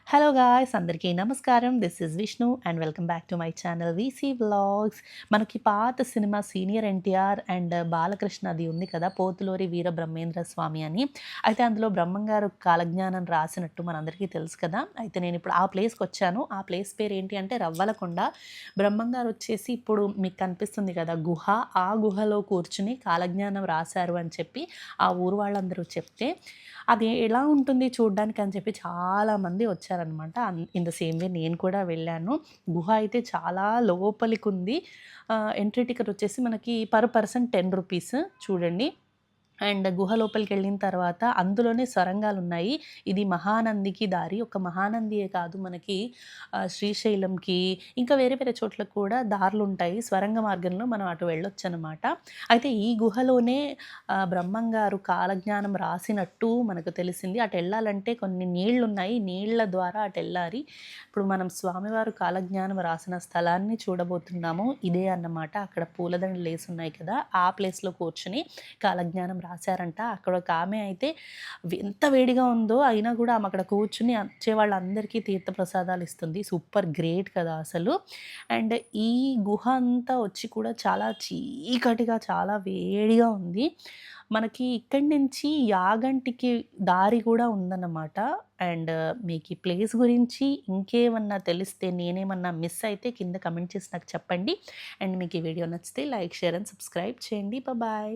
Hello guys, అందరికీ నమస్కారం. This is Vishnu and welcome back to my channel VC vlogs. మనకి పాత సినిమా సీనియర్ ఎన్టీఆర్ అండ్ బాలకృష్ణది ఉంది కదా, పోతులూరి వీర బ్రహ్మేంద్ర స్వామి అని. అయితే అందులో బ్రహ్మంగారు కాలజ్ఞానం రాసినట్టు మనందరికీ తెలుసు కదా. అయితే నేను ఇప్పుడు ఆ ప్లేస్కి వచ్చాను. ఆ ప్లేస్ పేరు ఏంటి అంటే రవ్వలకొండ. బ్రహ్మంగారు వచ్చేసి ఇప్పుడు మీకు కనిపిస్తుంది కదా గుహ, ఆ గుహలో కూర్చుని కాలజ్ఞానం రాశారు అని చెప్పి ఆ ఊరు వాళ్ళందరూ చెప్తే అది ఎలా ఉంటుంది చూడ్డానికి అని చెప్పి చాలామంది వచ్చారనమాట. ఇన్ ద సేమ్ వే నేను కూడా వెళ్ళాను. గుహ అయితే చాలా లోపలికుంది. ఎంట్రీ టికెట్ వచ్చేసి మనకి పర్ పర్సన్ 10 రూపీస్ చూడండి. అండ్ గుహ లోపలికెళ్ళిన తర్వాత అందులోనే సొరంగాలున్నాయి. ఇది మహానందికి దారి. ఒక మహానందియే కాదు, మనకి శ్రీశైలంకి ఇంకా వేరే వేరే చోట్లకు కూడా దారులుంటాయి. స్వరంగ మార్గంలో మనం అటు వెళ్ళొచ్చనమాట. అయితే ఈ గుహలోనే బ్రహ్మంగారు కాలజ్ఞానం రాసినట్టు మనకు తెలిసింది. అటెళ్ళాలంటే కొన్ని నీళ్లున్నాయి. నీళ్ల ద్వారా అటెళ్ళాలి. ఇప్పుడు మనం స్వామివారు కాలజ్ఞానం రాసిన స్థలాన్ని చూడబోతున్నాము. ఇదే అన్నమాట. అక్కడ పూలదండలేసున్నాయి కదా, ఆ ప్లేస్‌లో కూర్చొని కాలజ్ఞానం రాశారంట. అక్కడ ఒక ఆమె అయితే ఎంత వేడిగా ఉందో అయినా కూడా ఆమె అక్కడ కూర్చుని వచ్చే వాళ్ళందరికీ తీర్థ ప్రసాదాలు ఇస్తుంది. సూపర్ గ్రేట్ కదా అసలు. అండ్ ఈ గుహ అంతా వచ్చి కూడా చాలా చీకటిగా, చాలా వేడిగా ఉంది. మనకి ఇక్కడి నుంచి యాగంటికి దారి కూడా ఉందన్నమాట. అండ్ మీకు ఈ ప్లేస్ గురించి ఇంకేమన్నా తెలిస్తే, నేనేమన్నా మిస్ అయితే కింద కమెంట్ చేసి నాకు చెప్పండి. అండ్ మీకు ఈ వీడియో నచ్చితే లైక్, షేర్ అండ్ సబ్స్క్రైబ్ చేయండి. బాయ్.